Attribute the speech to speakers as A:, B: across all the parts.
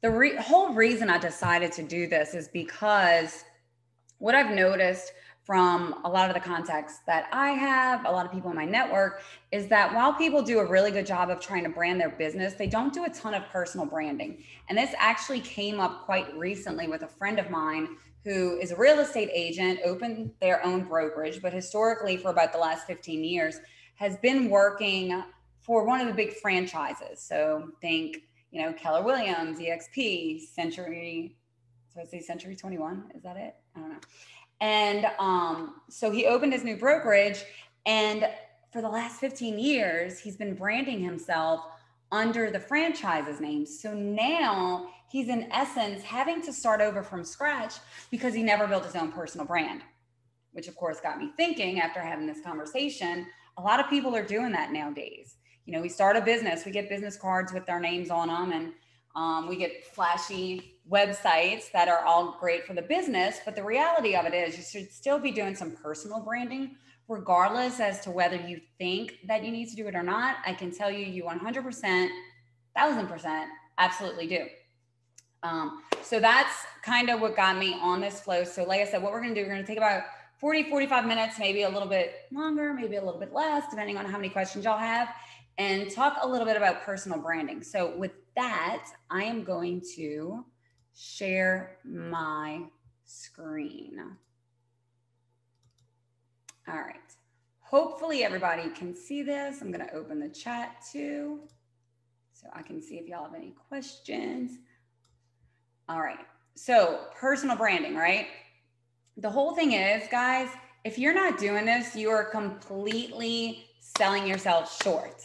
A: The whole reason I decided to do this is because what I've noticed from a lot of the contacts that I have, a lot of people in my network, is that while people do a really good job of trying to brand their business, they don't do a ton of personal branding. And this actually came up quite recently with a friend of mine who is a real estate agent, opened their own brokerage, but historically, for about the last 15 years, has been working for one of the big franchises. So think, Keller Williams, EXP, Century. So I say Century 21. Is that it? I don't know. And so he opened his new brokerage, and for the last 15 years, he's been branding himself under the franchise's name. So now he's in essence having to start over from scratch because he never built his own personal brand, which of course got me thinking after having this conversation. A lot of people are doing that nowadays. We start a business, we get business cards with our names on them, and we get flashy websites that are all great for the business. But the reality of it is you should still be doing some personal branding, regardless as to whether you think that you need to do it or not. I can tell you 100%, 1000% absolutely do. So that's kind of what got me on this flow. So like I said, what we're going to do, we're going to take about 40, 45 minutes, maybe a little bit longer, maybe a little bit less, depending on how many questions y'all have, and talk a little bit about personal branding. So with that, I am going to share my screen. All right. Hopefully everybody can see this. I'm going to open the chat too, so I can see if y'all have any questions. All right. So personal branding, right? The whole thing is, guys, if you're not doing this, you are completely selling yourself short.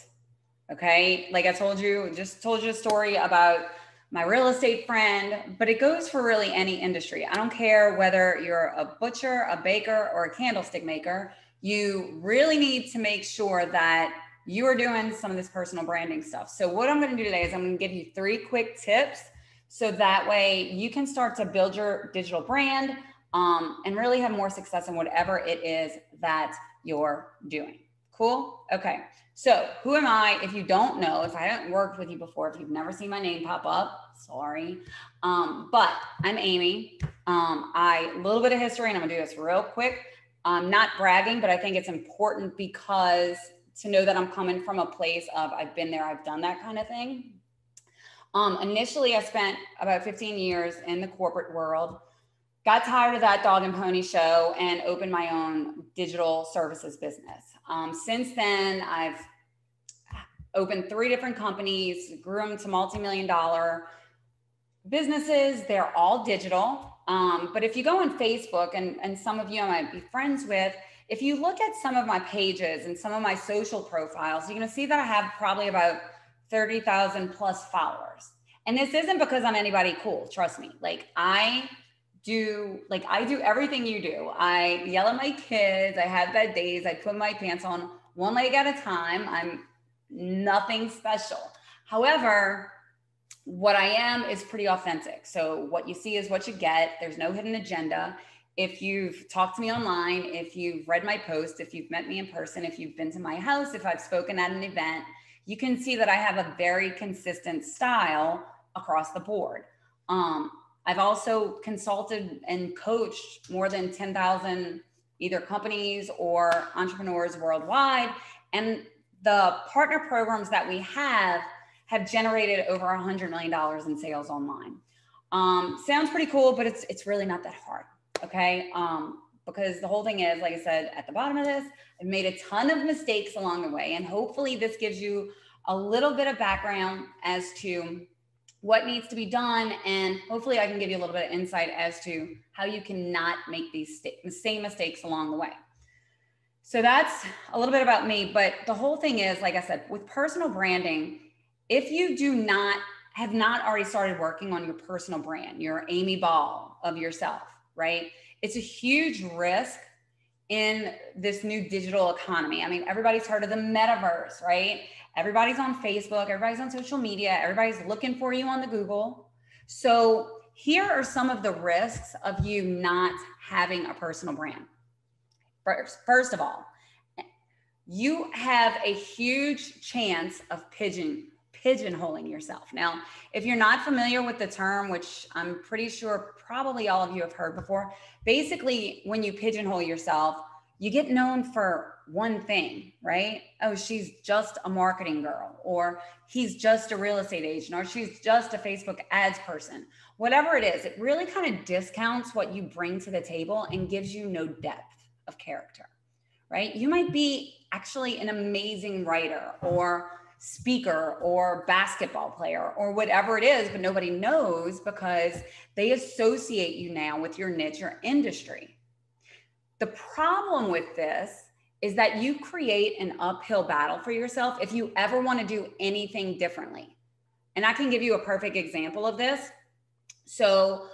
A: Okay. Like I told you a story about my real estate friend, but it goes for really any industry. I don't care whether you're a butcher, a baker, or a candlestick maker. You really need to make sure that you are doing some of this personal branding stuff. So what I'm going to do today is I'm going to give you 3 quick tips so that way you can start to build your digital brand and really have more success in whatever it is that you're doing. Cool? Okay. So who am I? If you don't know, if I haven't worked with you before, if you've never seen my name pop up, sorry. But I'm Amy. A little bit of history, and I'm gonna do this real quick. I'm not bragging, but I think it's important because to know that I'm coming from a place of I've been there, I've done that kind of thing. Initially, I spent about 15 years in the corporate world. Got tired of that dog and pony show and opened my own digital services business. Since then, I've opened 3 different companies, grew them to multi-million-dollar businesses. They're all digital. But if you go on Facebook, and some of you I might be friends with, if you look at some of my pages and some of my social profiles, you're going to see that I have probably about 30,000 plus followers. And this isn't because I'm anybody cool. Trust me. I do everything you do. I yell at my kids. I have bad days. I put my pants on one leg at a time. I'm nothing special. However, what I am is pretty authentic. So what you see is what you get. There's no hidden agenda. If you've talked to me online, if you've read my post, if you've met me in person, if you've been to my house, if I've spoken at an event, you can see that I have a very consistent style across the board. I've also consulted and coached more than 10,000 either companies or entrepreneurs worldwide. And the partner programs that we have generated over $100 million in sales online. Sounds pretty cool, but it's really not that hard. Okay. Because the whole thing is, like I said, at the bottom of this, I've made a ton of mistakes along the way. And hopefully this gives you a little bit of background as to what needs to be done. And hopefully I can give you a little bit of insight as to how you cannot make these same mistakes along the way. So that's a little bit about me. But the whole thing is, like I said, with personal branding, if you have not already started working on your personal brand, your Amy Ball of yourself, right? It's a huge risk in this new digital economy. I mean, everybody's heard of the metaverse, right? Everybody's on Facebook, everybody's on social media, everybody's looking for you on the Google. So here are some of the risks of you not having a personal brand. First of all, you have a huge chance of pigeonholed pigeonholing yourself. Now, if you're not familiar with the term, which I'm pretty sure probably all of you have heard before, basically when you pigeonhole yourself, you get known for one thing, right? Oh, she's just a marketing girl, or he's just a real estate agent, or she's just a Facebook ads person. Whatever it is, it really kind of discounts what you bring to the table and gives you no depth of character, right? You might be actually an amazing writer or speaker or basketball player or whatever it is, but nobody knows because they associate you now with your niche or industry. The problem with this is that you create an uphill battle for yourself if you ever want to do anything differently. And I can give you a perfect example of this. So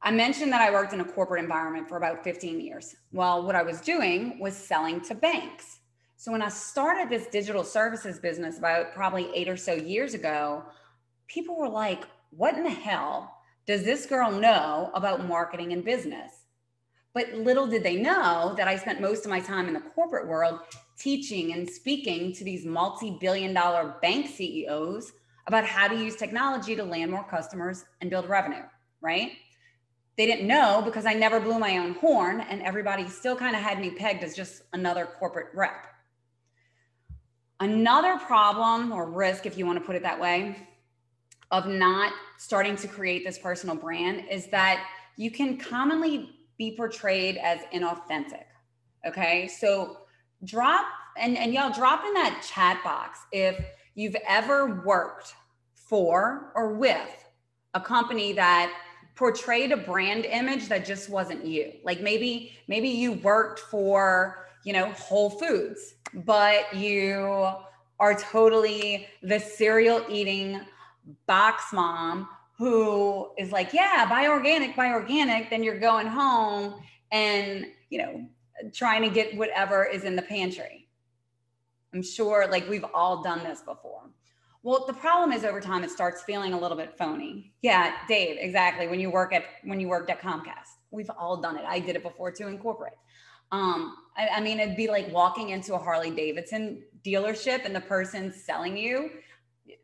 A: I mentioned that I worked in a corporate environment for about 15 years. Well, what I was doing was selling to banks. So when I started this digital services business about probably 8 or so years ago, people were like, what in the hell does this girl know about marketing and business? But little did they know that I spent most of my time in the corporate world teaching and speaking to these multi-billion-dollar bank CEOs about how to use technology to land more customers and build revenue, right? They didn't know because I never blew my own horn, and everybody still kind of had me pegged as just another corporate rep. Another problem or risk, if you want to put it that way, of not starting to create this personal brand is that you can commonly be portrayed as inauthentic. Okay, so drop and y'all drop in that chat box if you've ever worked for or with a company that portrayed a brand image that just wasn't you. Like maybe you worked for, Whole Foods, but you are totally the cereal eating box mom who is like, yeah, buy organic. Then you're going home and, trying to get whatever is in the pantry. I'm sure like we've all done this before. Well, the problem is over time, it starts feeling a little bit phony. Yeah, Dave, exactly. When you worked at Comcast, we've all done it. I did it before too in corporate. I mean, it'd be like walking into a Harley Davidson dealership and the person selling you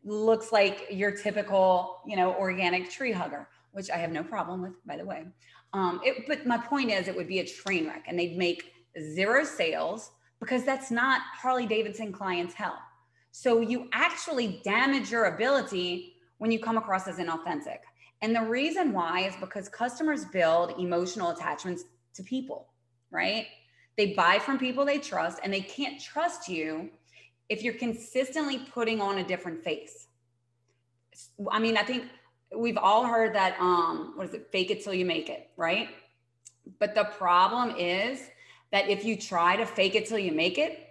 A: looks like your typical, organic tree hugger, which I have no problem with, by the way. But my point is, it would be a train wreck and they'd make zero sales because that's not Harley Davidson clientele. So you actually damage your ability when you come across as inauthentic. And the reason why is because customers build emotional attachments to people, right? They buy from people they trust, and they can't trust you if you're consistently putting on a different face. I mean, I think we've all heard that, fake it till you make it, right? But the problem is that if you try to fake it till you make it,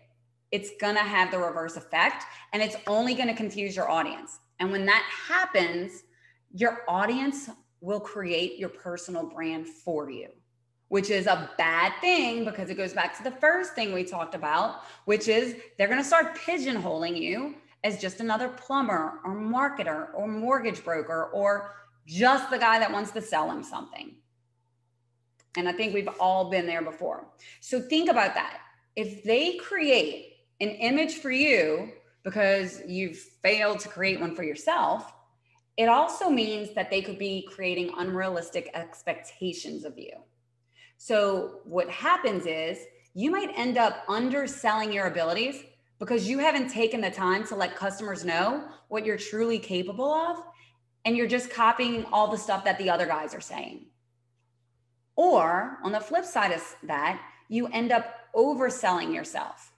A: it's gonna have the reverse effect, and it's only gonna confuse your audience. And when that happens, your audience will create your personal brand for you, which is a bad thing because it goes back to the first thing we talked about, which is they're gonna start pigeonholing you as just another plumber or marketer or mortgage broker or just the guy that wants to sell them something. And I think we've all been there before. So think about that. If they create an image for you because you've failed to create one for yourself, it also means that they could be creating unrealistic expectations of you. So what happens is you might end up underselling your abilities because you haven't taken the time to let customers know what you're truly capable of, and you're just copying all the stuff that the other guys are saying. Or on the flip side of that, you end up overselling yourself.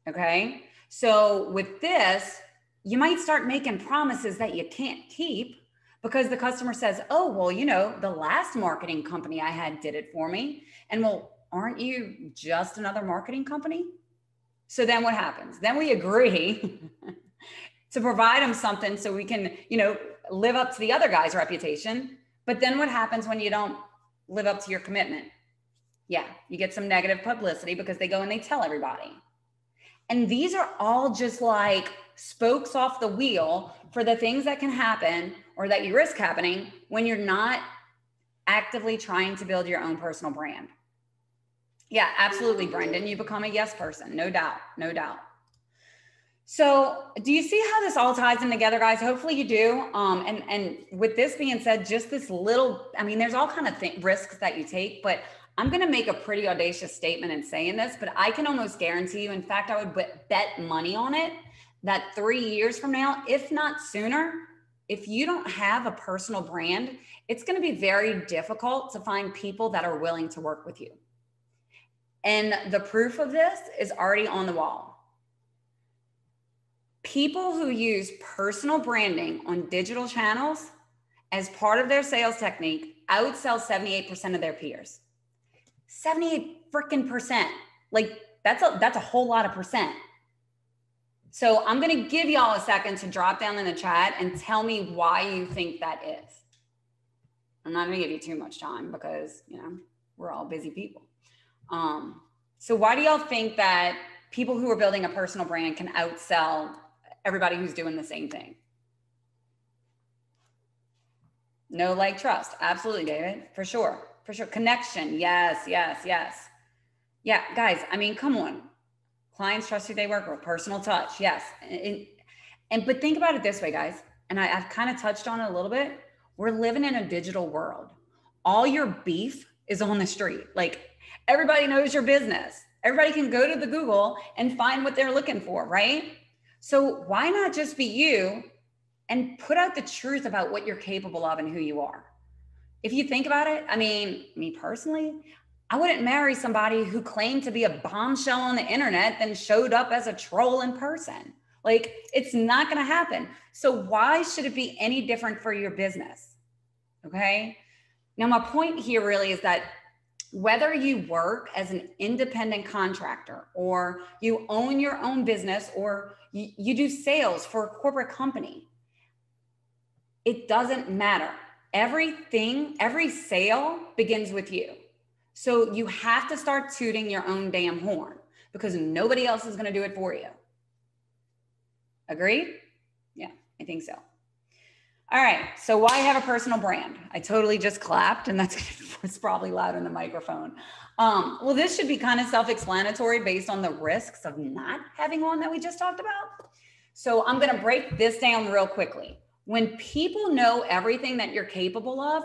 A: Okay. So with this, you might start making promises that you can't keep because the customer says, oh, well, the last marketing company I had did it for me. And well, aren't you just another marketing company? So then what happens? Then we agree to provide them something so we can, live up to the other guy's reputation. But then what happens when you don't live up to your commitment? Yeah, you get some negative publicity because they go and they tell everybody. And these are all just like spokes off the wheel for the things that can happen or that you risk happening when you're not actively trying to build your own personal brand. Yeah, absolutely, Brendan. You become a yes person. No doubt. No doubt. So do you see how this all ties in together, guys? Hopefully you do. And with this being said, just this little, I mean, there's all kind of risks that you take, but I'm going to make a pretty audacious statement in saying this, but I can almost guarantee you, in fact, I would bet money on it, that 3 years from now, if not sooner, if you don't have a personal brand, it's going to be very difficult to find people that are willing to work with you. And the proof of this is already on the wall. People who use personal branding on digital channels as part of their sales technique outsell 78% of their peers. 78 freaking percent. Like that's a whole lot of percent. So I'm going to give y'all a second to drop down in the chat and tell me why you think that is. I'm not going to give you too much time because, you know, we're all busy people. So why do y'all think that people who are building a personal brand can outsell everybody who's doing the same thing? No, like, trust. Absolutely, David. For sure. For sure. Connection. Yes, yes, yes. Yeah, guys, I mean, come on. Clients trust who they work with. Personal touch. Yes. But think about it this way, guys. And I've kind of touched on it a little bit. We're living in a digital world. All your beef is on the street. Like, everybody knows your business. Everybody can go to the Google and find what they're looking for, right? So why not just be you and put out the truth about what you're capable of and who you are? If you think about it, I mean, me personally, I wouldn't marry somebody who claimed to be a bombshell on the internet then showed up as a troll in person. Like, it's not going to happen. So why should it be any different for your business? Okay. Now, my point here really is that whether you work as an independent contractor or you own your own business or you do sales for a corporate company, it doesn't matter. Every sale begins with you. So you have to start tooting your own damn horn because nobody else is going to do it for you. Agreed? Yeah, I think so. All right. So why have a personal brand? I totally just clapped and it's probably loud in the microphone. Well, this should be kind of self-explanatory based on the risks of not having one that we just talked about. So I'm going to break this down real quickly. When people know everything that you're capable of,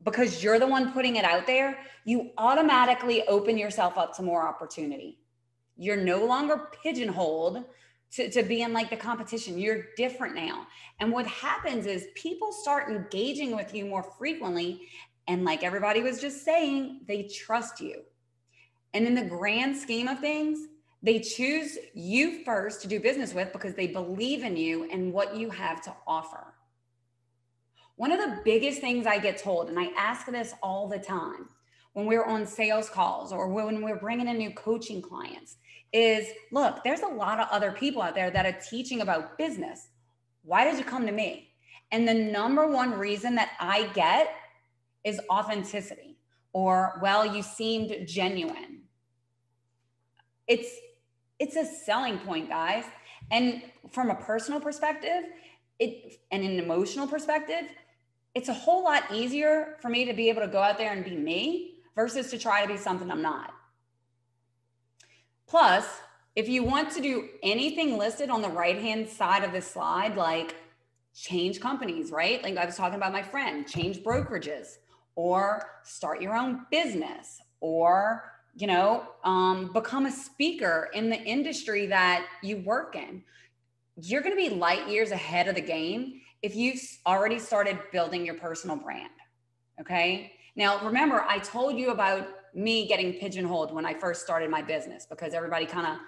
A: because you're the one putting it out there, you automatically open yourself up to more opportunity. You're no longer pigeonholed to being like the competition. You're different now. And what happens is people start engaging with you more frequently. And like everybody was just saying, they trust you. And in the grand scheme of things, they choose you first to do business with because they believe in you and what you have to offer. One of the biggest things I get told, and I ask this all the time when we're on sales calls or when we're bringing in new coaching clients, is, look, there's a lot of other people out there that are teaching about business. Why did you come to me? And the number one reason that I get is authenticity, or, well, you seemed genuine. It's a selling point, guys. And from a personal perspective, and an emotional perspective, it's a whole lot easier for me to be able to go out there and be me versus to try to be something I'm not. Plus, if you want to do anything listed on the right-hand side of this slide, like change companies, right? Like I was talking about my friend, change brokerages, or start your own business, or, you know, become a speaker in the industry that you work in. You're going to be light years ahead of the game if you've already started building your personal brand. Okay. Now, remember, I told you about me getting pigeonholed when I first started my business because everybody kind of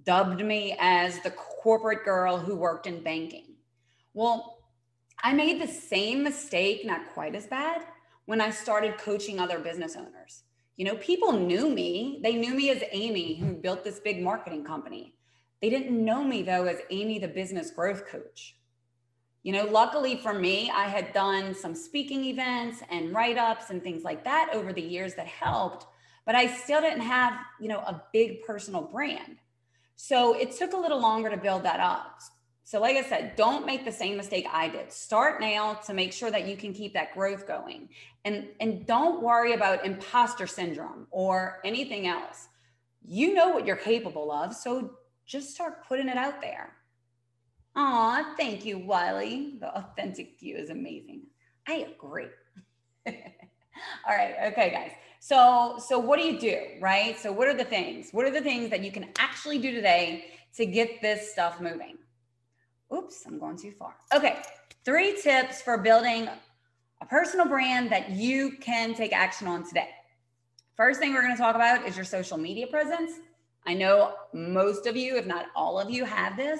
A: dubbed me as the corporate girl who worked in banking. Well, I made the same mistake, not quite as bad, when I started coaching other business owners. You know, people knew me. They knew me as Amy, who built this big marketing company. They didn't know me, though, as Amy, the business growth coach. You know, luckily for me, I had done some speaking events and write-ups and things like that over the years that helped, but I still didn't have, you know, a big personal brand. So it took a little longer to build that up. So like I said, don't make the same mistake I did. Start now to make sure that you can keep that growth going. And don't worry about imposter syndrome or anything else. You know what you're capable of, so just start putting it out there. Aw, thank you, Wiley. The authentic you is amazing. I agree. All right. Okay, guys. So what do you do, right? So what are the things? What are the things that you can actually do today to get this stuff moving? Oops, I'm going too far. Okay. 3 tips for building a personal brand that you can take action on today. First thing we're going to talk about is your social media presence. I know most of you, if not all of you, have this.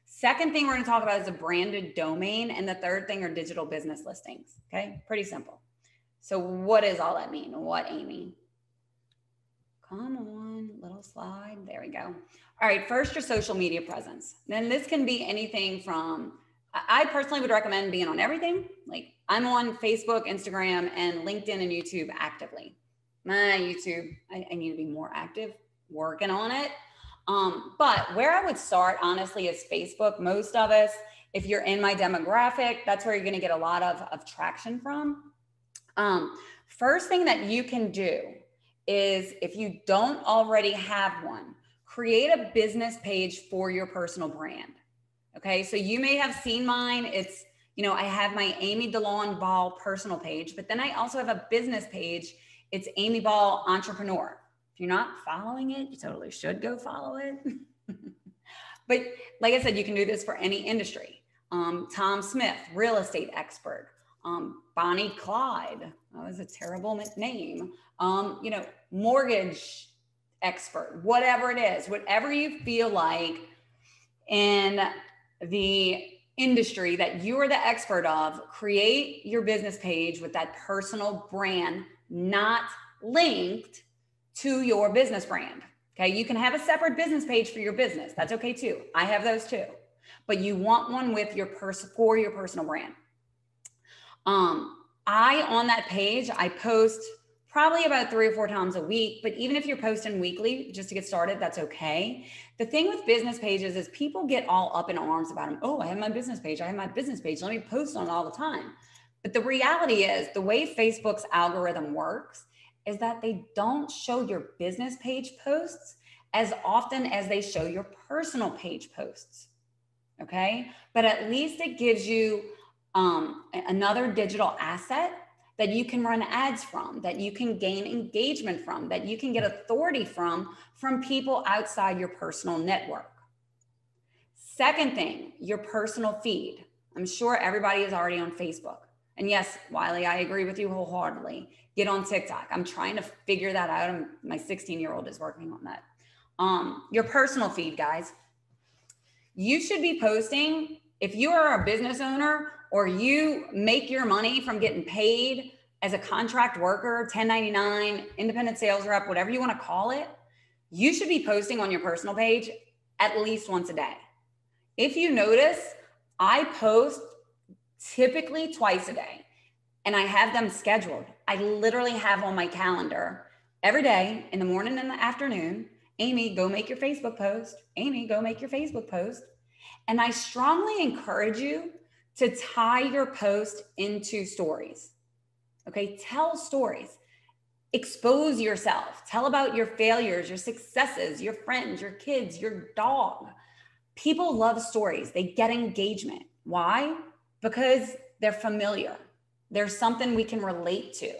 A: Second thing we're going to talk about is a branded domain. And the third thing are digital business listings. Okay, pretty simple. So what does all that mean? What, Amy? Come on, little slide. There we go. All right, first your social media presence. Then this can be anything from, I personally would recommend being on everything. Like I'm on Facebook, Instagram, and LinkedIn and YouTube actively. My YouTube, I need to be more active, working on it. But where I would start, honestly, is Facebook. Most of us, if you're in my demographic, that's where you're going to get a lot of traction from. First thing that you can do is, if you don't already have one, create a business page for your personal brand. Okay, so you may have seen mine. It's, I have my Amy DeLon Ball personal page, but then I also have a business page. It's Amy Ball Entrepreneur. If you're not following it, you totally should go follow it. But like I said, you can do this for any industry. Tom Smith, real estate expert. Bonnie Clyde, that was a terrible name. Mortgage expert, whatever it is, whatever you feel like in the industry that you are the expert of, create your business page with that personal brand, not linked to your business brand. Okay. You can have a separate business page for your business. That's okay too. I have those too, but you want one with your for your personal brand. On that page, I post probably about 3 or 4 times a week, but even if you're posting weekly, just to get started, that's okay. The thing with business pages is people get all up in arms about them. Oh, I have my business page. I have my business page. Let me post on it all the time. But the reality is, the way Facebook's algorithm works is that they don't show your business page posts as often as they show your personal page posts. Okay. But at least it gives you another digital asset that you can run ads from, that you can gain engagement from, that you can get authority from people outside your personal network. Second thing, your personal feed. I'm sure everybody is already on Facebook. And yes, Wiley, I agree with you wholeheartedly. Get on TikTok. I'm trying to figure that out. My 16-year-old is working on that. Your personal feed, guys. You should be posting, if you are a business owner or you make your money from getting paid as a contract worker, 1099, independent sales rep, whatever you want to call it, you should be posting on your personal page at least once a day. If you notice, I post typically twice a day, and I have them scheduled. I literally have on my calendar every day, in the morning and the afternoon, Amy, go make your Facebook post. Amy, go make your Facebook post. And I strongly encourage you to tie your post into stories. Okay, tell stories. Expose yourself. Tell about your failures, your successes, your friends, your kids, your dog. People love stories. They get engagement. Why? Because they're familiar. There's something we can relate to.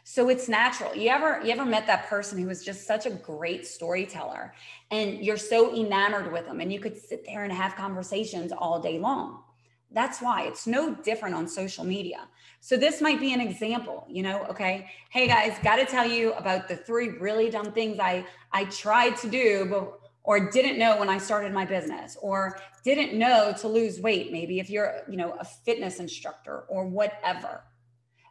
A: So it's natural. You ever met that person who was just such a great storyteller and you're so enamored with them and you could sit there and have conversations all day long? That's why it's no different on social media. So this might be an example, okay. Hey guys, got to tell you about the 3 really dumb things I tried to do, or didn't know when I started my business, or didn't know to lose weight. Maybe if you're, a fitness instructor or whatever.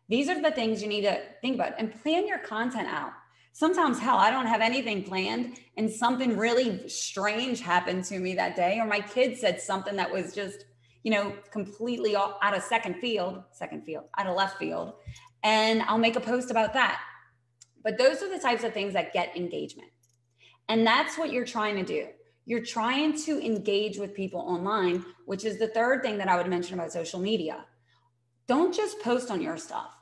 A: These are the things you need to think about and plan your content out. Sometimes, hell, I don't have anything planned and something really strange happened to me that day, or my kid said something that was just, completely out of out of left field. And I'll make a post about that. But those are the types of things that get engagement. And that's what you're trying to do. You're trying to engage with people online, which is the third thing that I would mention about social media. Don't just post on your stuff.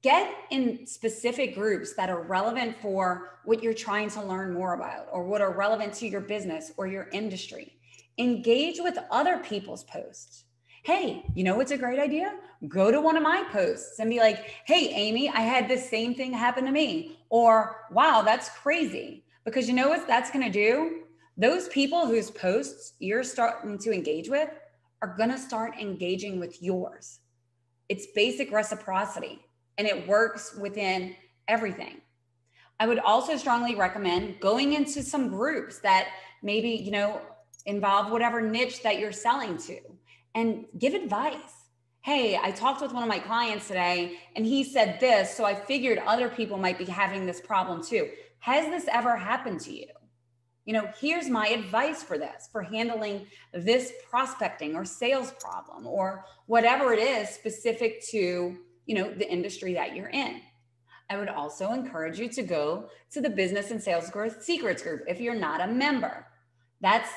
A: Get in specific groups that are relevant for what you're trying to learn more about, or what are relevant to your business or your industry. engage with other people's posts. Hey, you know what's a great idea? Go to one of my posts and be like, hey, Amy, I had this same thing happen to me. Or, wow, that's crazy. Because you know what that's going to do? Those people whose posts you're starting to engage with are going to start engaging with yours. It's basic reciprocity, and it works within everything. I would also strongly recommend going into some groups that maybe, you know, involve whatever niche that you're selling to, and give advice. Hey, I talked with one of my clients today and he said this, so I figured other people might be having this problem too. Has this ever happened to you? You know, here's my advice for this, for handling this prospecting or sales problem or whatever it is specific to, you know, the industry that you're in. I would also encourage you to go to the Business and Sales Growth Secrets group if you're not a member.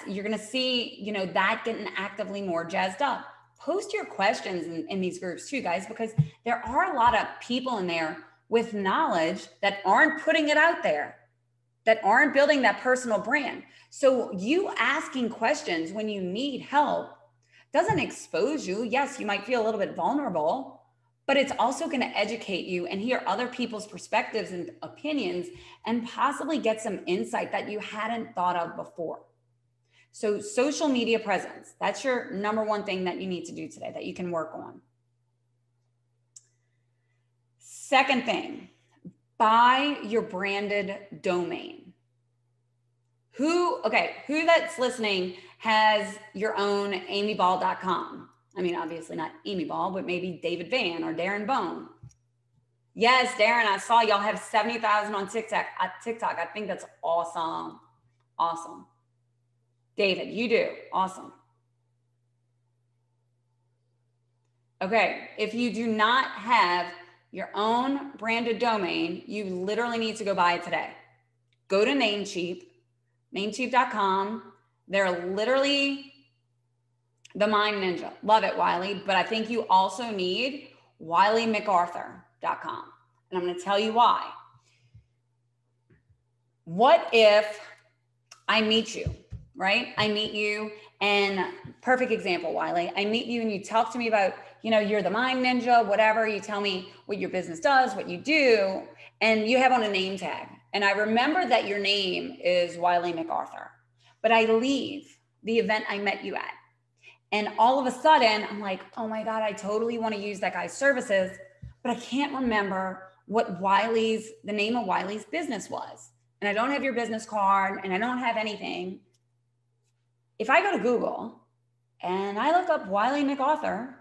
A: You're going to see, you know, that getting actively more jazzed up. Post your questions in these groups too, guys, because there are a lot of people in there with knowledge that aren't putting it out there, that aren't building that personal brand. So you asking questions when you need help doesn't expose you. Yes, you might feel a little bit vulnerable, but it's also going to educate you and hear other people's perspectives and opinions and possibly get some insight that you hadn't thought of before. So social media presence, that's your number one thing that you need to do today that you can work on. Second thing, buy your branded domain. Who that's listening has your own amyball.com? I mean, obviously not Amy Ball, but maybe David Van or Darren Bone. Yes, Darren, I saw y'all have 70,000 on TikTok. I think that's awesome. Awesome. David, you do. Awesome. Okay, if you do not have your own branded domain, you literally need to go buy it today. Go to Namecheap, namecheap.com. They're literally the mind ninja. Love it, Wiley. But I think you also need WileyMcArthur.com. And I'm going to tell you why. What if I meet you? Right? I meet you, and perfect example, Wiley. I meet you and you talk to me about, you know, you're the mind ninja, whatever. You tell me what your business does, what you do, and you have on a name tag. And I remember that your name is Wiley McArthur, but I leave the event I met you at. And all of a sudden I'm like, oh my God, I totally want to use that guy's services, but I can't remember what the name of Wiley's business was. And I don't have your business card and I don't have anything. If I go to Google and I look up Wiley McArthur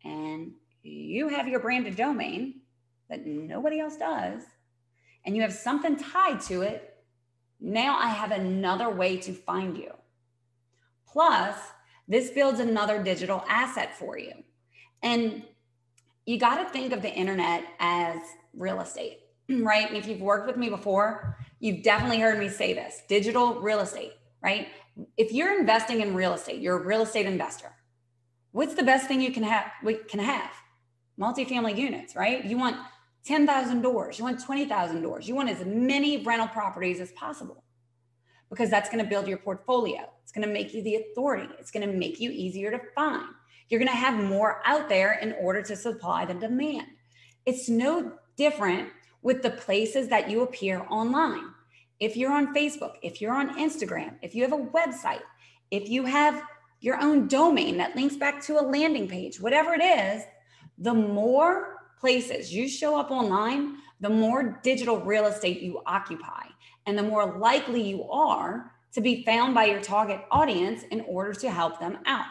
A: and you have your branded domain that nobody else does, and you have something tied to it, now I have another way to find you. Plus, this builds another digital asset for you. And you got to think of the internet as real estate, right? And if you've worked with me before, you've definitely heard me say this, digital real estate, right? If you're investing in real estate, you're a real estate investor. What's the best thing you can have? Multifamily units, right? You want 10,000 doors. You want 20,000 doors. You want as many rental properties as possible because that's going to build your portfolio. It's going to make you the authority. It's going to make you easier to find. You're going to have more out there in order to supply the demand. It's no different with the places that you appear online. If you're on Facebook, if you're on Instagram, if you have a website, if you have your own domain that links back to a landing page, whatever it is, the more places you show up online, the more digital real estate you occupy, and the more likely you are to be found by your target audience in order to help them out.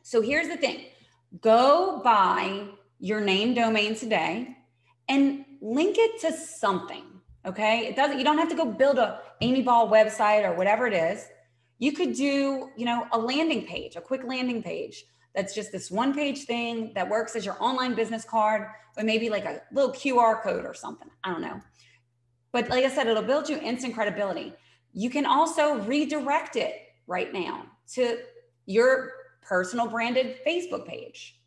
A: So here's the thing. Go buy your name domain today and link it to something. Okay, you don't have to go build a Amy Ball website or whatever it is. You could do, a landing page, a quick landing page. That's just this one page thing that works as your online business card, but maybe like a little QR code or something. I don't know. But like I said, it'll build you instant credibility. You can also redirect it right now to your personal branded Facebook page,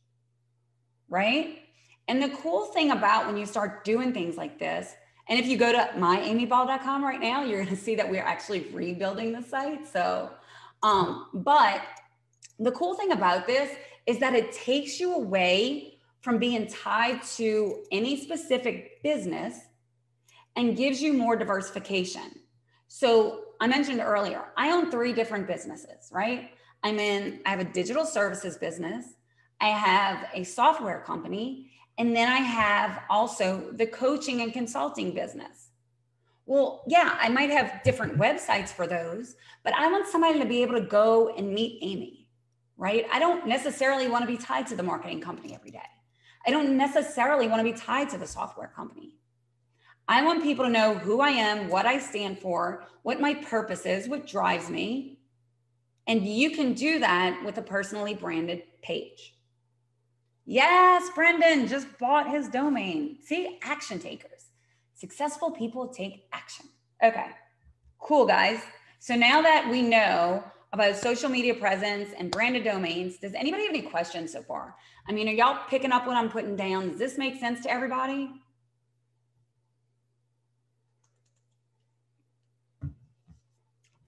A: right? And the cool thing about when you start doing things like this, and if you go to myamyball.com right now, you're going to see that we're actually rebuilding the site. So But the cool thing about this is that it takes you away from being tied to any specific business and gives you more diversification. So I mentioned earlier, I own 3 different businesses, right? I have a digital services business, I have a software company, and then I have also the coaching and consulting business. Well, yeah, I might have different websites for those, but I want somebody to be able to go and meet Amy, right? I don't necessarily want to be tied to the marketing company every day. I don't necessarily want to be tied to the software company. I want people to know who I am, what I stand for, what my purpose is, what drives me. And you can do that with a personally branded page. Yes, Brendan just bought his domain. See, action takers. Successful people take action. Okay, cool, guys. So now that we know about social media presence and branded domains, does anybody have any questions so far? I mean, are y'all picking up what I'm putting down? Does this make sense to everybody?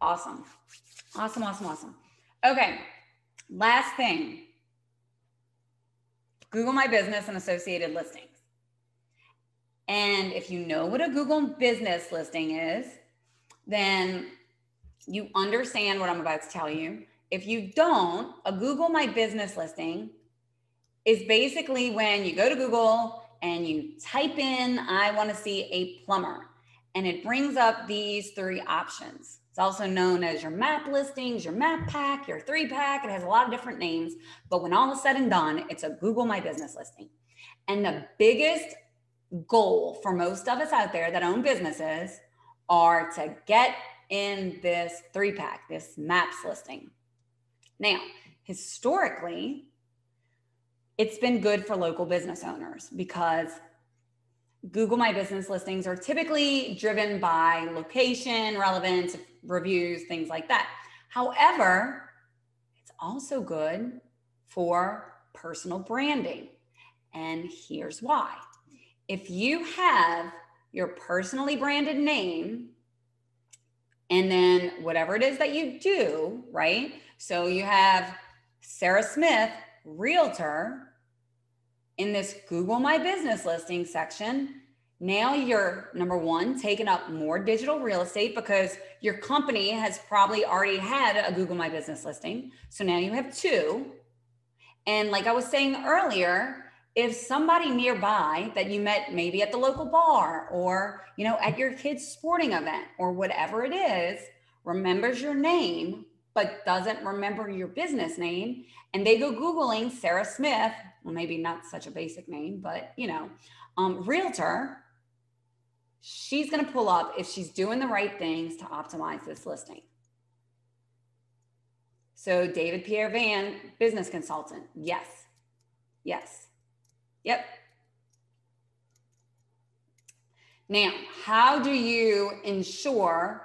A: Awesome. Awesome, awesome, awesome. Okay, last thing. Google My Business and associated listings. And if you know what a Google business listing is, then you understand what I'm about to tell you. If you don't, a Google My Business listing is basically when you go to Google and you type in, I want to see a plumber, and it brings up these 3 options. It's also known as your map listings, your map pack, your 3-pack. It has a lot of different names, but when all is said and done, it's a Google My Business listing. And the biggest goal for most of us out there that own businesses are to get in this 3-pack, this maps listing. Now, historically, it's been good for local business owners because Google My Business listings are typically driven by location, relevance, reviews, things like that. However, it's also good for personal branding. And here's why. If you have your personally branded name and then whatever it is that you do, right? So you have Sarah Smith, Realtor, in this Google My Business listing section. Now you're, number 1, taking up more digital real estate because your company has probably already had a Google My Business listing. So now you have 2. And like I was saying earlier, if somebody nearby that you met maybe at the local bar or, at your kid's sporting event or whatever it is, remembers your name, but doesn't remember your business name, and they go Googling Sarah Smith, well, maybe not such a basic name, but Realtor, she's going to pull up if she's doing the right things to optimize this listing. So David Pierre Van, business consultant. Yes. Yes. Yep. Now, how do you ensure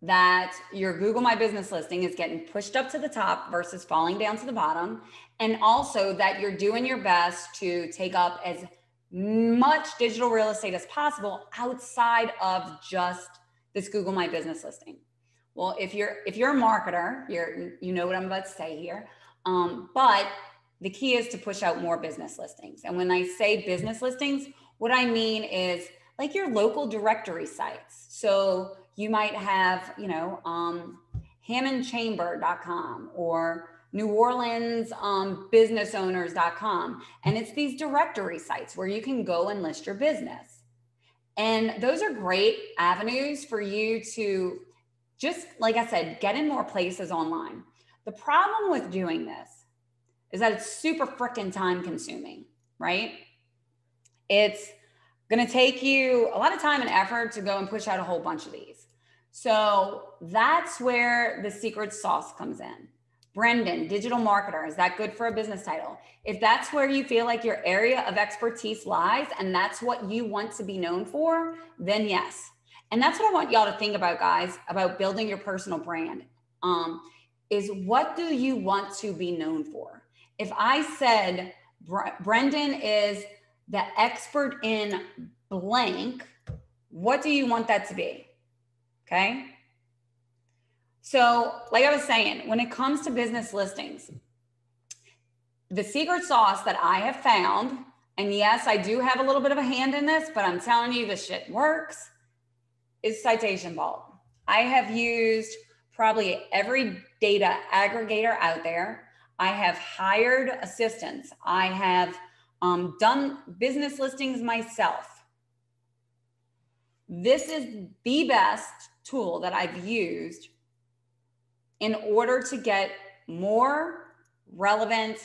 A: that your Google My Business listing is getting pushed up to the top versus falling down to the bottom? And also that you're doing your best to take up as much digital real estate as possible outside of just this Google My Business listing. Well, if you're a marketer, you know what I'm about to say here, but the key is to push out more business listings. And when I say business listings, what I mean is like your local directory sites. So you might have, hammondchamber.com or New Orleans businessowners.com. And it's these directory sites where you can go and list your business. And those are great avenues for you to just, like I said, get in more places online. The problem with doing this is that it's super freaking time consuming, right? It's going to take you a lot of time and effort to go and push out a whole bunch of these. So that's where the secret sauce comes in. Brendan, digital marketer, is that good for a business title? If that's where you feel like your area of expertise lies and that's what you want to be known for, then yes. And that's what I want y'all to think about, guys, about building your personal brand, is what do you want to be known for? If I said Brendan is the expert in blank, what do you want that to be? Okay. So like I was saying, when it comes to business listings, the secret sauce that I have found, and yes, I do have a little bit of a hand in this, but I'm telling you this shit works, is Citation Vault. I have used probably every data aggregator out there. I have hired assistants. I have done business listings myself. This is the best tool that I've used in order to get more relevant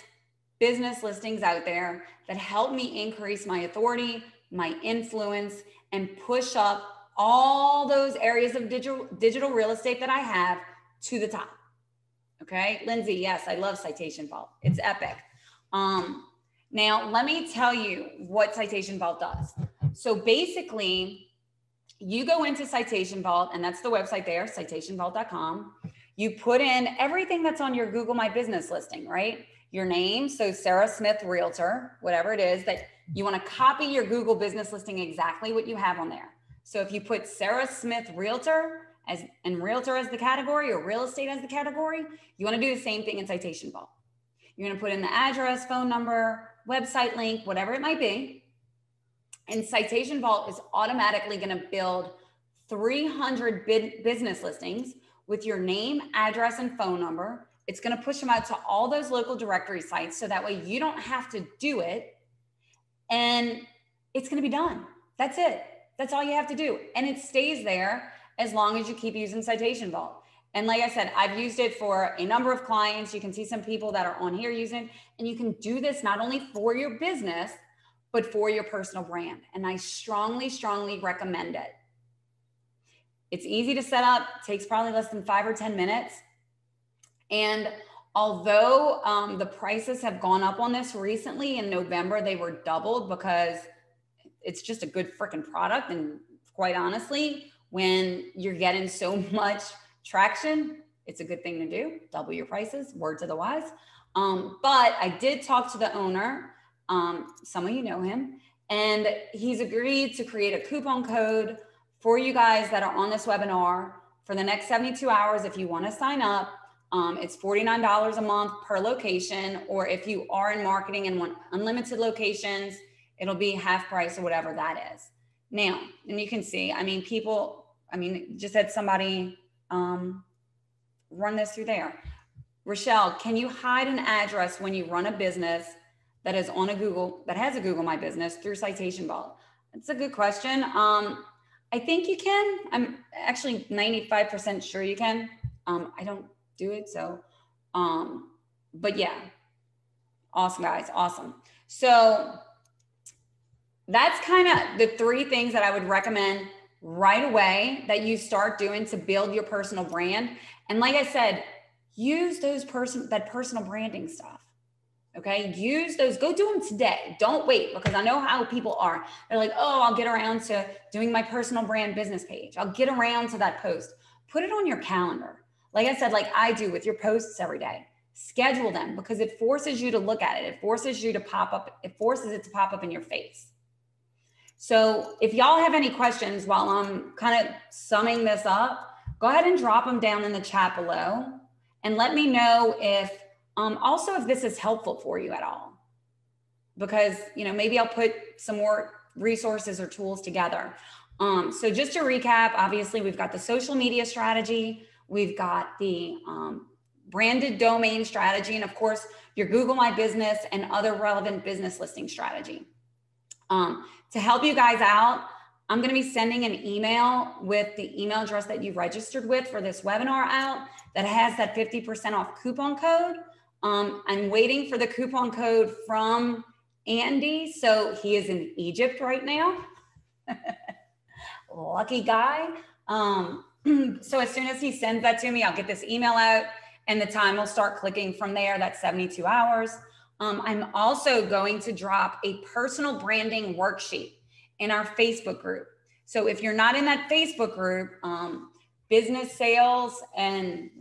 A: business listings out there that help me increase my authority, my influence, and push up all those areas of digital real estate that I have to the top. Okay, Lindsay, yes, I love Citation Vault. It's epic. Now, let me tell you what Citation Vault does. So basically, you go into Citation Vault, and that's the website there, citationvault.com. You put in everything that's on your Google My Business listing, right? Your name, so Sarah Smith Realtor, whatever it is that you want to copy your Google business listing exactly what you have on there. So if you put Sarah Smith Realtor and Realtor as the category or real estate as the category, you want to do the same thing in Citation Vault. You're going to put in the address, phone number, website link, whatever it might be. And Citation Vault is automatically going to build 300 business listings with your name, address, and phone number. It's going to push them out to all those local directory sites. So that way you don't have to do it and it's going to be done. That's it. That's all you have to do. And it stays there as long as you keep using Citation Vault. And like I said, I've used it for a number of clients. You can see some people that are on here using it, and you can do this not only for your business, but for your personal brand. And I strongly, strongly recommend it. It's easy to set up, takes probably less than 5 or 10 minutes. And although the prices have gone up on this recently, in November, they were doubled because it's just a good freaking product. And quite honestly, when you're getting so much traction, it's a good thing to do. Double your prices, word to the wise. But I did talk to the owner. Some of you know him, and he's agreed to create a coupon code for you guys that are on this webinar for the next 72 hours. If you want to sign up, it's $49 a month per location, or if you are in marketing and want unlimited locations, it'll be half price or whatever that is. Now, and you can see, just had somebody run this through there. Rochelle, can you hide an address when you run a business that is on that has a Google My Business through Citation Vault? That's a good question. I think you can. I'm actually 95% sure you can. I don't do it, so, but yeah. Awesome, guys, awesome. So that's kind of the 3 things that I would recommend right away that you start doing to build your personal brand. And like I said, use that personal branding stuff. Okay, use those, go do them today. Don't wait, because I know how people are. They're like, oh, I'll get around to doing my personal brand business page. I'll get around to that post. Put it on your calendar. Like I said, like I do with your posts every day. Schedule them, because it forces you to look at it. It forces you to pop up. It forces it to pop up in your face. So if y'all have any questions while I'm kind of summing this up, go ahead and drop them down in the chat below and let me know if, also if this is helpful for you at all, because, maybe I'll put some more resources or tools together. So just to recap, obviously we've got the social media strategy, we've got the branded domain strategy, and of course your Google My Business and other relevant business listing strategy. To help you guys out, I'm going to be sending an email with the email address that you registered with for this webinar out that has that 50% off coupon code. I'm waiting for the coupon code from Andy. So he is in Egypt right now. Lucky guy. So as soon as he sends that to me, I'll get this email out and the time will start clicking from there. That's 72 hours. I'm also going to drop a personal branding worksheet in our Facebook group. So if you're not in that Facebook group, business sales and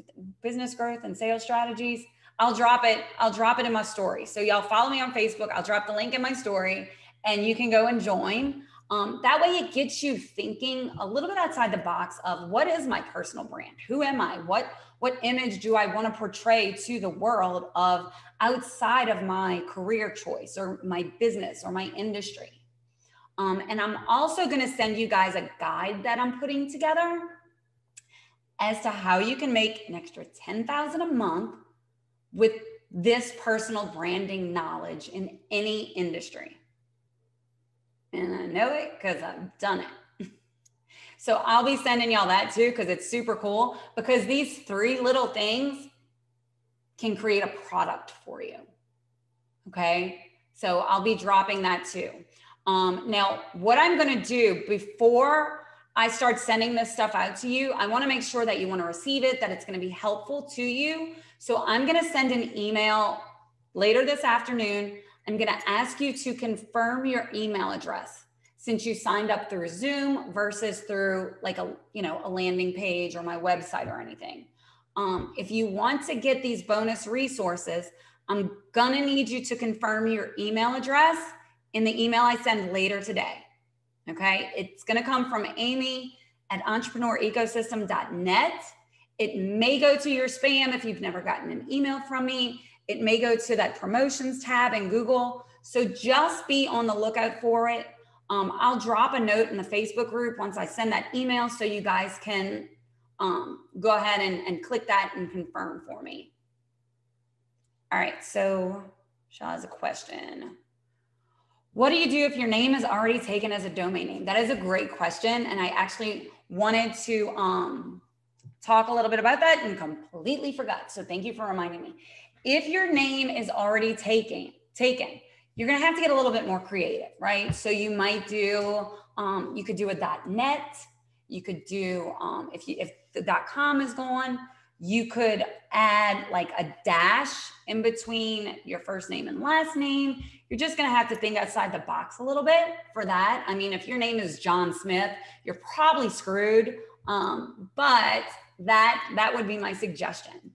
A: business growth and sales strategies, I'll drop it in my story. So y'all follow me on Facebook. I'll drop the link in my story and you can go and join. That way it gets you thinking a little bit outside the box of what is my personal brand? Who am I? What image do I want to portray to the world of outside of my career choice or my business or my industry? And I'm also going to send you guys a guide that I'm putting together as to how you can make an extra $10,000 a month with this personal branding knowledge in any industry. And I know it because I've done it. So I'll be sending y'all that too, because it's super cool, because these 3 little things can create a product for you. Okay. So I'll be dropping that too. Now, what I'm going to do before I start sending this stuff out to you, I want to make sure that you want to receive it, that it's going to be helpful to you. So I'm going to send an email later this afternoon. I'm going to ask you to confirm your email address since you signed up through Zoom versus through like a landing page or my website or anything. If you want to get these bonus resources, I'm going to need you to confirm your email address in the email I send later today. Okay. It's going to come from amy@entrepreneurecosystem.net. It may go to your spam if you've never gotten an email from me. It may go to that promotions tab in Google. So just be on the lookout for it. I'll drop a note in the Facebook group once I send that email so you guys can go ahead and click that and confirm for me. All right. So Shaw has a question. What do you do if your name is already taken as a domain name? That is a great question. And I actually wanted to talk a little bit about that and completely forgot. So thank you for reminding me. If your name is already taken, you're going to have to get a little bit more creative, right? So you might do, you could do a .net. You could do, if the .com is gone, you could add like a dash in between your first name and last name. You're just going to have to think outside the box a little bit for that. I mean, if your name is John Smith, you're probably screwed. But that would be my suggestion.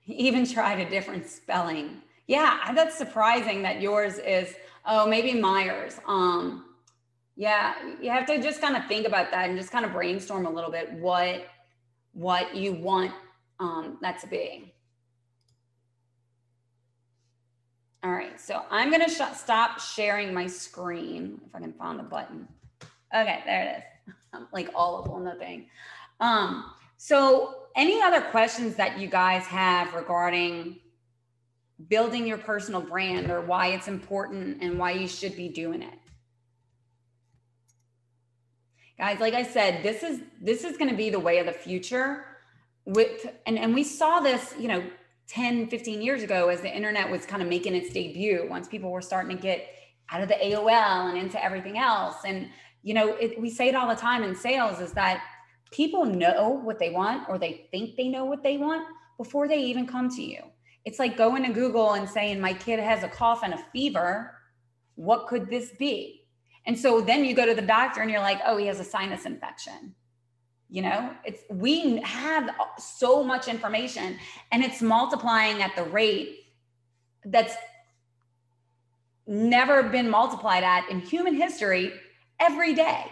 A: He even tried a different spelling. Yeah, that's surprising that yours is, oh, maybe Myers. Yeah, you have to just kind of think about that and just kind of brainstorm a little bit what you want that to be. All right, so I'm going to stop sharing my screen if I can find the button. Okay, there it is. Like all of on the thing. So any other questions that you guys have regarding building your personal brand or why it's important and why you should be doing it? Guys, like I said, this is going to be the way of the future and we saw this, 10, 15 years ago as the internet was kind of making its debut, once people were starting to get out of the AOL and into everything else. And, we say it all the time in sales is that people know what they want, or they think they know what they want before they even come to you. It's like going to Google and saying, my kid has a cough and a fever. What could this be? And so then you go to the doctor and you're like, oh, he has a sinus infection. We have so much information and it's multiplying at the rate that's never been multiplied at in human history every day.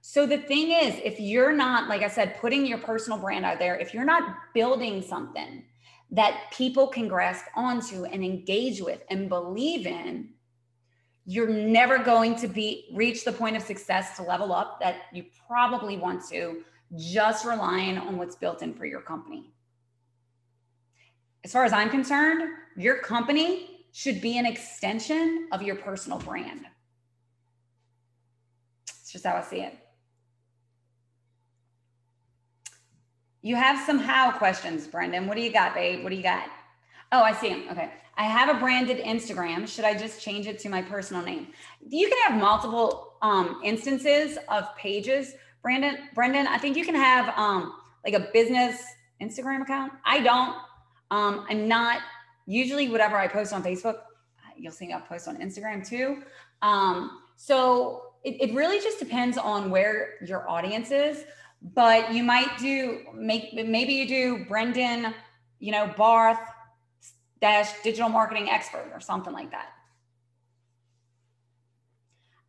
A: So the thing is, if you're not, like I said, putting your personal brand out there, if you're not building something that people can grasp onto and engage with and believe in, you're never going to reach the point of success to level up that you probably want to, just relying on what's built in for your company. As far as I'm concerned, your company should be an extension of your personal brand. It's just how I see it. You have some how questions, Brendan. What do you got, babe? What do you got? Oh, I see them. Okay. I have a branded Instagram. Should I just change it to my personal name? You can have multiple instances of pages, Brendan. I think you can have like a business Instagram account. I don't. I'm not. Usually whatever I post on Facebook, you'll see I post on Instagram too. So it really just depends on where your audience is. But you might maybe you do Brendan, Barth, dash digital marketing expert or something like that.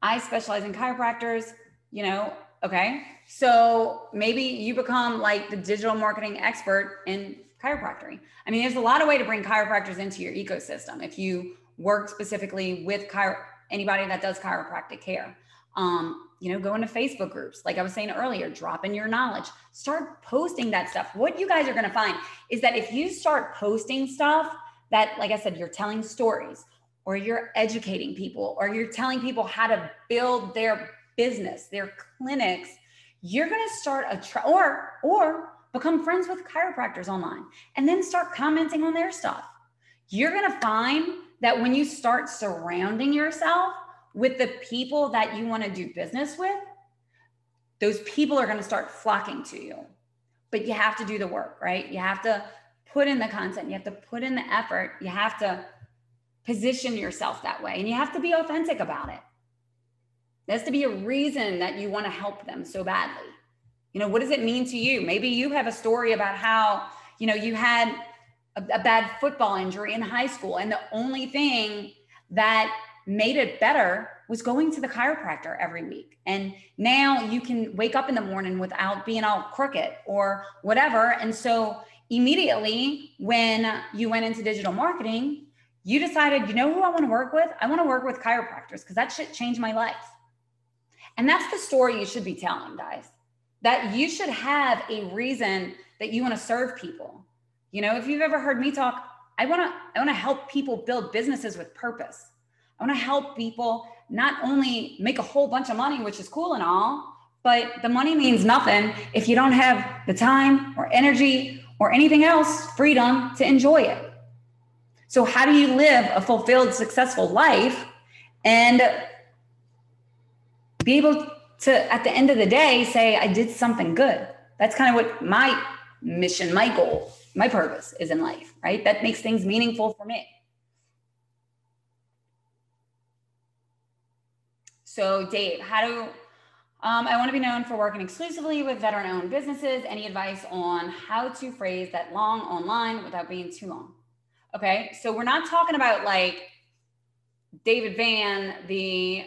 A: I specialize in chiropractors, you know, okay. So maybe you become like the digital marketing expert in chiropractic. I mean, there's a lot of way to bring chiropractors into your ecosystem. If you work specifically with anybody that does chiropractic care, you know, go into Facebook groups. Like I was saying earlier, drop in your knowledge, start posting that stuff. What you guys are going to find is that if you start posting stuff that, like I said, you're telling stories, or you're educating people, or you're telling people how to build their business, their clinics, you're going to start or become friends with chiropractors online and then start commenting on their stuff. You're going to find that when you start surrounding yourself with the people that you want to do business with, those people are going to start flocking to you. But you have to do the work, right? You have to put in the content. You have to put in the effort. You have to position yourself that way, and you have to be authentic about it. There has to be a reason that you want to help them so badly. You know, what does it mean to you? Maybe you have a story about how, you know, you had a bad football injury in high school, and the only thing that made it better was going to the chiropractor every week. And now you can wake up in the morning without being all crooked or whatever. And so immediately when you went into digital marketing, you decided, you know who I want to work with? I want to work with chiropractors because that shit changed my life. And that's the story you should be telling, guys. That you should have a reason that you want to serve people. You know, if you've ever heard me talk, I want to help people build businesses with purpose. I want to help people not only make a whole bunch of money, which is cool and all, but the money means nothing if you don't have the time or energy or anything else, freedom to enjoy it. So how do you live a fulfilled, successful life and be able to, at the end of the day, say, I did something good? That's kind of what my mission, my goal, my purpose is in life, right? That makes things meaningful for me. So Dave, I want to be known for working exclusively with veteran-owned businesses. Any advice on how to phrase that long online without being too long? Okay, so we're not talking about like David Van, the,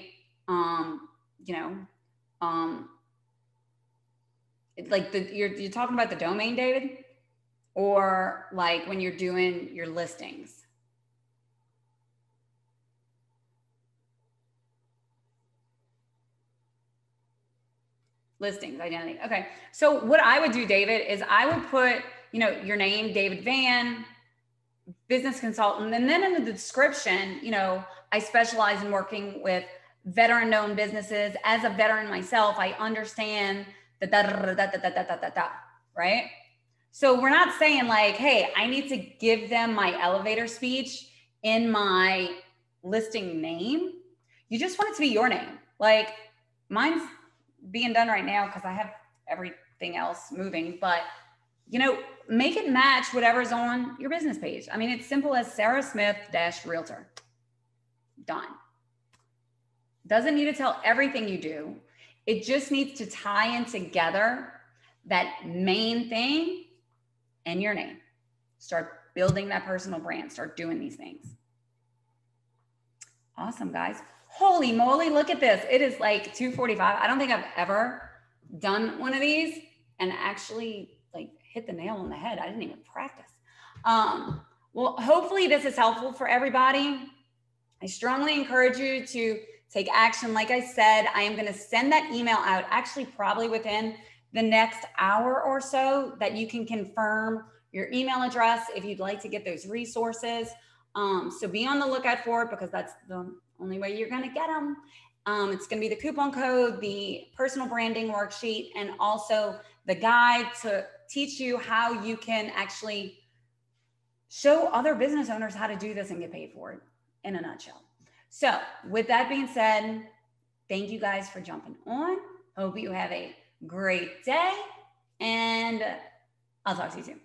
A: you're talking about the domain, David, or like when you're doing your listings. Listings, identity. Okay, so what I would do, David, is I would put, you know, your name, David Van, business consultant. And then in the description, you know, I specialize in working with veteran-owned businesses. As a veteran myself, I understand right? So we're not saying like, hey, I need to give them my elevator speech in my listing name. You just want it to be your name. Like mine's being done right now because I have everything else moving, but you know, make it match whatever's on your business page. I mean, it's simple as Sarah Smith -realtor. Done. Doesn't need to tell everything you do. It just needs to tie in together that main thing and your name. Start building that personal brand. Start doing these things. Awesome, guys. Holy moly, look at this. It is like 2:45. I don't think I've ever done one of these and actually like hit the nail on the head. I didn't even practice. Well, hopefully this is helpful for everybody. I strongly encourage you to take action. Like I said, I am going to send that email out actually probably within the next hour or so that you can confirm your email address if you'd like to get those resources. So be on the lookout for it because that's the only way you're going to get them. It's going to be the coupon code, the personal branding worksheet, and also the guide to teach you how you can actually show other business owners how to do this and get paid for it in a nutshell. So with that being said, thank you guys for jumping on. Hope you have a great day and I'll talk to you soon.